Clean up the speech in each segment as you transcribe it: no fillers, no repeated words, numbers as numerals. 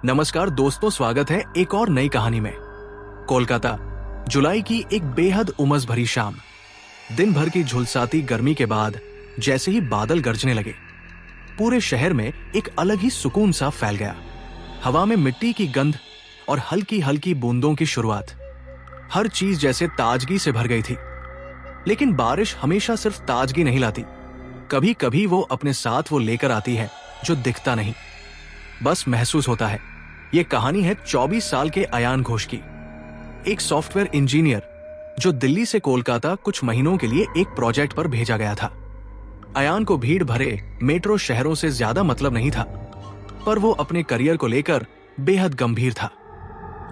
नमस्कार दोस्तों, स्वागत है एक और नई कहानी में। कोलकाता, जुलाई की एक बेहद उमस भरी शाम। दिन भर की झुलसाती गर्मी के बाद जैसे ही बादल गरजने लगे, पूरे शहर में एक अलग ही सुकून सा फैल गया। हवा में मिट्टी की गंध और हल्की हल्की बूंदों की शुरुआत, हर चीज जैसे ताजगी से भर गई थी। लेकिन बारिश हमेशा सिर्फ ताजगी नहीं लाती, कभी कभी वो अपने साथ वो लेकर आती है जो दिखता नहीं, बस महसूस होता है। ये कहानी है 24 साल के अयान घोष की, एक सॉफ्टवेयर इंजीनियर जो दिल्ली से कोलकाता कुछ महीनों के लिए एक प्रोजेक्ट पर भेजा गया था। अयान को भीड़ भरे मेट्रो शहरों से ज्यादा मतलब नहीं था, पर वो अपने करियर को लेकर बेहद गंभीर था।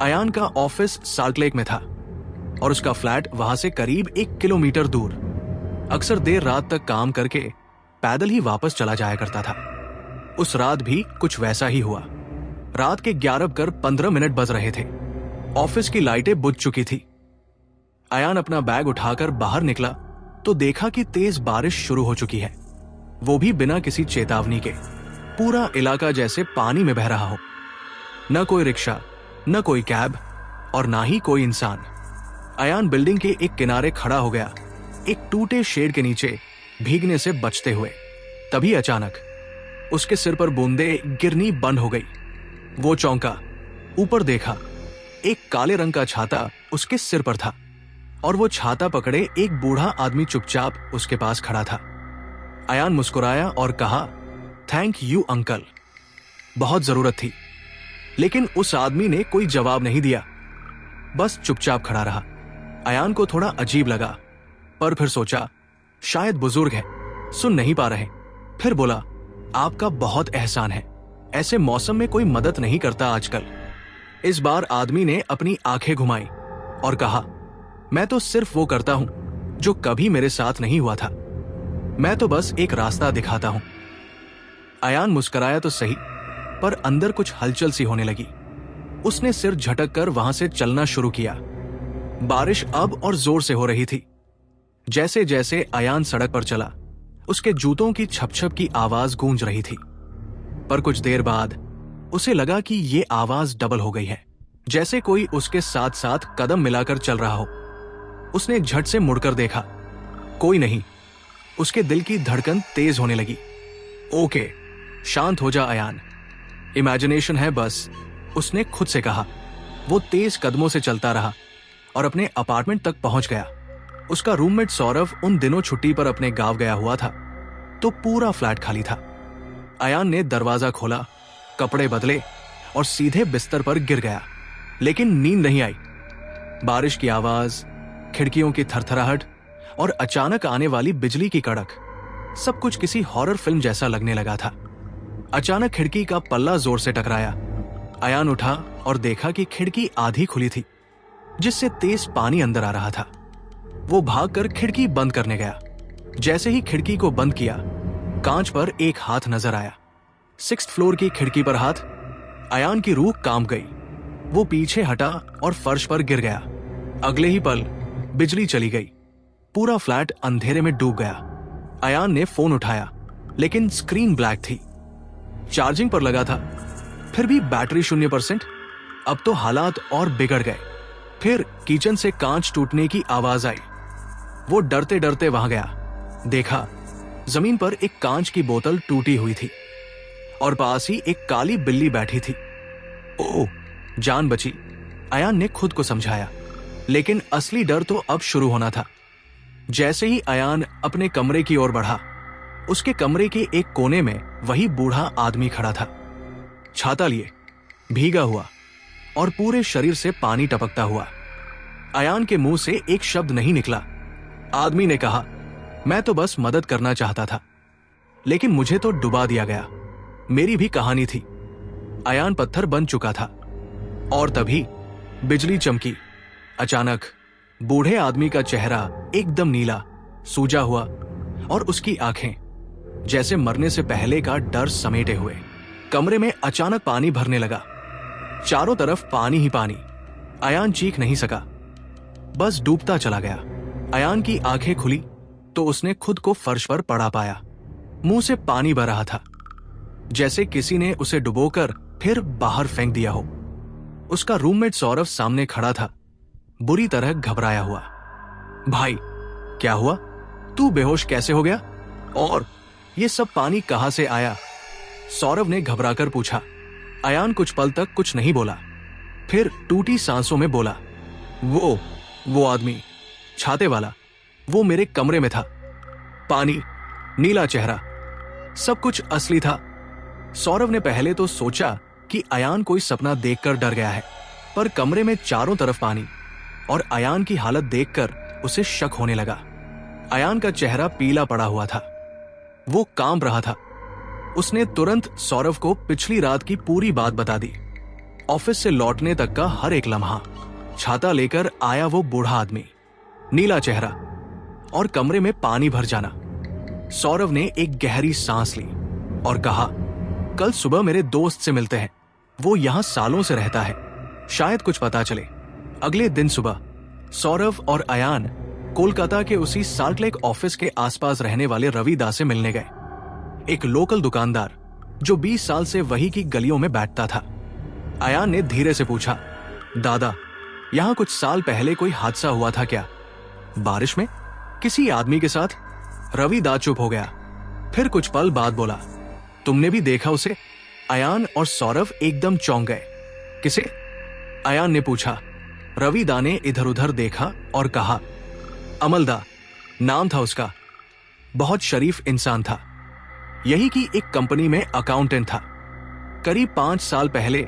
अयान का ऑफिस साल्टलेक में था और उसका फ्लैट वहां से करीब 1 किलोमीटर दूर। अक्सर देर रात तक काम करके पैदल ही वापस चला जाया करता था। उस रात भी कुछ वैसा ही हुआ। रात के 11:15 बज रहे थे। ऑफिस की लाइटें बुझ चुकी थी। अयान अपना बैग उठाकर बाहर निकला तो देखा कि तेज बारिश शुरू हो चुकी है, वो भी बिना किसी चेतावनी के। पूरा इलाका जैसे पानी में बह रहा हो। न कोई रिक्शा, न कोई कैब और ना ही कोई इंसान। अयान बिल्डिंग के एक किनारे खड़ा हो गया, एक टूटे शेड के नीचे भीगने से बचते हुए। तभी अचानक उसके सिर पर बूंदें गिरनी बंद हो गई। वो चौंका, ऊपर देखा, एक काले रंग का छाता उसके सिर पर था और वो छाता पकड़े एक बूढ़ा आदमी चुपचाप उसके पास खड़ा था। अयान मुस्कुराया और कहा, थैंक यू अंकल, बहुत जरूरत थी। लेकिन उस आदमी ने कोई जवाब नहीं दिया, बस चुपचाप खड़ा रहा। अयान को थोड़ा अजीब लगा, पर फिर सोचा शायद बुजुर्ग है, सुन नहीं पा रहे। फिर बोला, आपका बहुत एहसान है, ऐसे मौसम में कोई मदद नहीं करता आजकल। इस बार आदमी ने अपनी आंखें घुमाई और कहा, मैं तो सिर्फ वो करता हूं जो कभी मेरे साथ नहीं हुआ था। मैं तो बस एक रास्ता दिखाता हूं। अयान मुस्कुराया तो सही, पर अंदर कुछ हलचल सी होने लगी। उसने सिर झटक कर वहां से चलना शुरू किया। बारिश अब और जोर से हो रही थी। जैसे जैसे अयान सड़क पर चला, उसके जूतों की छप-छप की आवाज गूंज रही थी। पर कुछ देर बाद उसे लगा कि ये आवाज डबल हो गई है, जैसे कोई उसके साथ साथ कदम मिलाकर चल रहा हो। उसने झट से मुड़कर देखा, कोई नहीं। उसके दिल की धड़कन तेज होने लगी। ओके, शांत हो जा अयान, इमेजिनेशन है बस, उसने खुद से कहा। वो तेज कदमों से चलता रहा और अपने अपार्टमेंट तक पहुंच गया। उसका रूममेट सौरभ उन दिनों छुट्टी पर अपने गांव गया हुआ था, तो पूरा फ्लैट खाली था। अयान ने दरवाजा खोला, कपड़े बदले और सीधे बिस्तर पर गिर गया। लेकिन नींद नहीं आई। बारिश की आवाज, खिड़कियों की थरथराहट और अचानक आने वाली बिजली की कड़क, सब कुछ किसी हॉरर फिल्म जैसा लगने लगा था। अचानक खिड़की का पल्ला जोर से टकराया। अयान उठा और देखा कि खिड़की आधी खुली थी, जिससे तेज पानी अंदर आ रहा था। वो भागकर खिड़की बंद करने गया। जैसे ही खिड़की को बंद किया, कांच पर एक हाथ नजर आया। 6th फ्लोर की खिड़की पर हाथ। अयान की रूह कांप गई। वो पीछे हटा और फर्श पर गिर गया। अगले ही पल बिजली चली गई। पूरा फ्लैट अंधेरे में डूब गया। अयान ने फोन उठाया, लेकिन स्क्रीन ब्लैक थी। चार्जिंग पर लगा था, फिर भी बैटरी 0%। अब तो हालात और बिगड़ गए। फिर किचन से कांच टूटने की आवाज आई। वो डरते डरते वहां गया। देखा, जमीन पर एक कांच की बोतल टूटी हुई थी और पास ही एक काली बिल्ली बैठी थी। ओह, जान बची, अयान ने खुद को समझाया। लेकिन असली डर तो अब शुरू होना था। जैसे ही अयान अपने कमरे की ओर बढ़ा, उसके कमरे के एक कोने में वही बूढ़ा आदमी खड़ा था, छाता लिए, भीगा हुआ और पूरे शरीर से पानी टपकता हुआ। अयान के मुंह से एक शब्द नहीं निकला। आदमी ने कहा, मैं तो बस मदद करना चाहता था, लेकिन मुझे तो डुबा दिया गया। मेरी भी कहानी थी। अयान पत्थर बन चुका था और तभी बिजली चमकी। अचानक बूढ़े आदमी का चेहरा एकदम नीला, सूजा हुआ और उसकी आंखें जैसे मरने से पहले का डर समेटे हुए। कमरे में अचानक पानी भरने लगा, चारों तरफ पानी ही पानी। अयान चीख नहीं सका, बस डूबता चला गया। अयान की आंखें खुली तो उसने खुद को फर्श पर पड़ा पाया। मुंह से पानी बह रहा था, जैसे किसी ने उसे डुबोकर फिर बाहर फेंक दिया हो। उसका रूममेट सौरभ सामने खड़ा था, बुरी तरह घबराया हुआ। भाई, क्या हुआ? तू बेहोश कैसे हो गया? और ये सब पानी कहां से आया? सौरभ ने घबराकर पूछा। अयान कुछ पल तक कुछ नहीं बोला, फिर टूटी सांसों में बोला, वो आदमी, छाते वाला, वो मेरे कमरे में था। पानी, नीला चेहरा, सब कुछ असली था। सौरभ ने पहले तो सोचा कि अयान कोई सपना देखकर डर गया है, पर कमरे में चारों तरफ पानी और अयान की हालत देखकर उसे शक होने लगा। अयान का चेहरा पीला पड़ा हुआ था, वो कांप रहा था। उसने तुरंत सौरभ को पिछली रात की पूरी बात बता दी, ऑफिस से लौटने तक का हर एक लम्हा, छाता लेकर आया वो बूढ़ा आदमी, नीला चेहरा और कमरे में पानी भर जाना। सौरभ ने एक गहरी सांस ली और कहा, कल सुबह मेरे दोस्त से मिलते हैं, वो यहां सालों से रहता है, शायद कुछ पता चले। अगले दिन सुबह सौरभ और अयान कोलकाता के उसी साल्ट लेक ऑफिस के आसपास रहने वाले रवि दा से मिलने गए, एक लोकल दुकानदार जो 20 साल से वही की गलियों में बैठता था। अयान ने धीरे से पूछा, दादा, यहां कुछ साल पहले कोई हादसा हुआ था क्या? बारिश में किसी आदमी के साथ? रवि दा चुप हो गया, फिर कुछ पल बाद बोला, तुमने भी देखा उसे? अयान और सौरभ एकदम चौंक गए। किसे? अयान ने पूछा। रवि दा ने इधर उधर देखा और कहा, अमलदा नाम था उसका, बहुत शरीफ इंसान था, यही की एक कंपनी में अकाउंटेंट था। करीब 5 साल पहले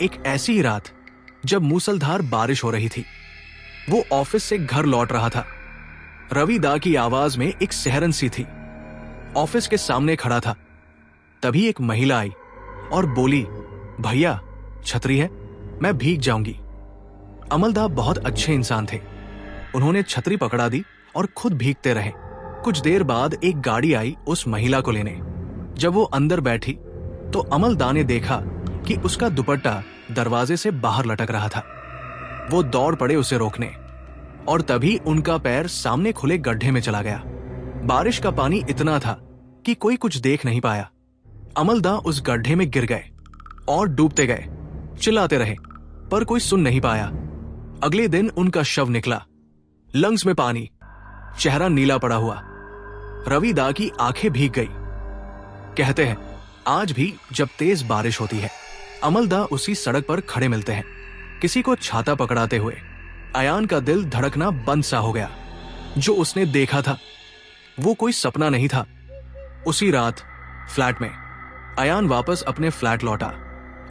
एक ऐसी ही रात जब मूसलधार बारिश हो रही थी, वो ऑफिस से घर लौट रहा था। रवि दा की आवाज में एक सिहरन सी थी। ऑफिस के सामने खड़ा था, तभी एक महिला आई और बोली, भैया छतरी है, मैं भीग जाऊंगी। अमलदा बहुत अच्छे इंसान थे, उन्होंने छतरी पकड़ा दी और खुद भीगते रहे। कुछ देर बाद एक गाड़ी आई उस महिला को लेने। जब वो अंदर बैठी तो अमलदा ने देखा कि उसका दुपट्टा दरवाजे से बाहर लटक रहा था। वो दौड़ पड़े उसे रोकने, और तभी उनका पैर सामने खुले गड्ढे में चला गया। बारिश का पानी इतना था कि कोई कुछ देख नहीं पाया। अमलदा उस गड्ढे में गिर गए और डूबते गए, चिल्लाते रहे, पर कोई सुन नहीं पाया। अगले दिन उनका शव निकला, लंग्स में पानी, चेहरा नीला पड़ा हुआ। रवि दा की आंखें भीग गई। कहते हैं आज भी जब तेज बारिश होती है, अमलदा उसी सड़क पर खड़े मिलते हैं, किसी को छाता पकड़ाते हुए। अयान का दिल धड़कना बंद सा हो गया। जो उसने देखा था वो कोई सपना नहीं था। उसी रात फ्लैट में अयान वापस अपने फ्लैट लौटा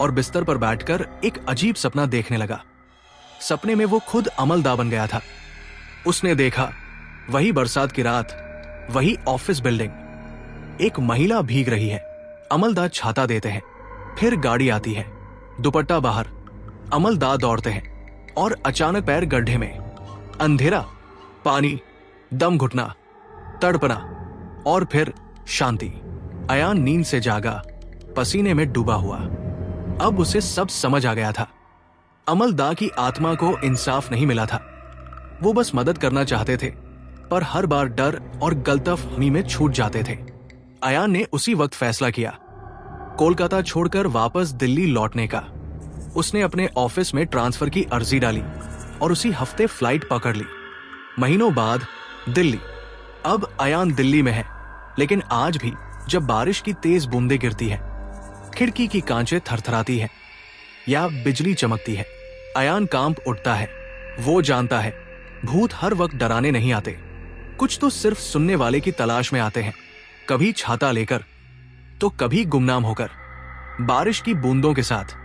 और बिस्तर पर बैठकर एक अजीब सपना देखने लगा। सपने में वो खुद अमलदा बन गया था। उसने देखा वही बरसात की रात, वही ऑफिस बिल्डिंग, एक महिला भीग रही है, अमलदा छाता देते हैं, फिर गाड़ी आती है, दुपट्टा बाहर, अमलदा दौड़ते हैं और अचानक पैर गड्ढे में, अंधेरा, पानी, दम घुटना, तड़पना और फिर शांति। अयान नींद से जागा, पसीने में डूबा हुआ। अब उसे सब समझ आ गया था। अमलदा की आत्मा को इंसाफ नहीं मिला था। वो बस मदद करना चाहते थे, पर हर बार डर और गलतफहमी में छूट जाते थे। अयान ने उसी वक्त फैसला किया, कोलकाता छोड़कर वापस दिल्ली लौटने का। उसने अपने ऑफिस में ट्रांसफर की अर्जी डाली और उसी हफ्ते फ्लाइट पकड़ ली। महीनों बाद दिल्ली। अब अयान दिल्ली में है, लेकिन आज भी जब बारिश की तेज बूंदें गिरती है, खिड़की की कांचें थरथराती है या बिजली चमकती है, अयान कांप उठता है। वो जानता है भूत हर वक्त डराने नहीं आते, कुछ तो सिर्फ सुनने वाले की तलाश में आते हैं, कभी छाता लेकर तो कभी गुमनाम होकर, बारिश की बूंदों के साथ।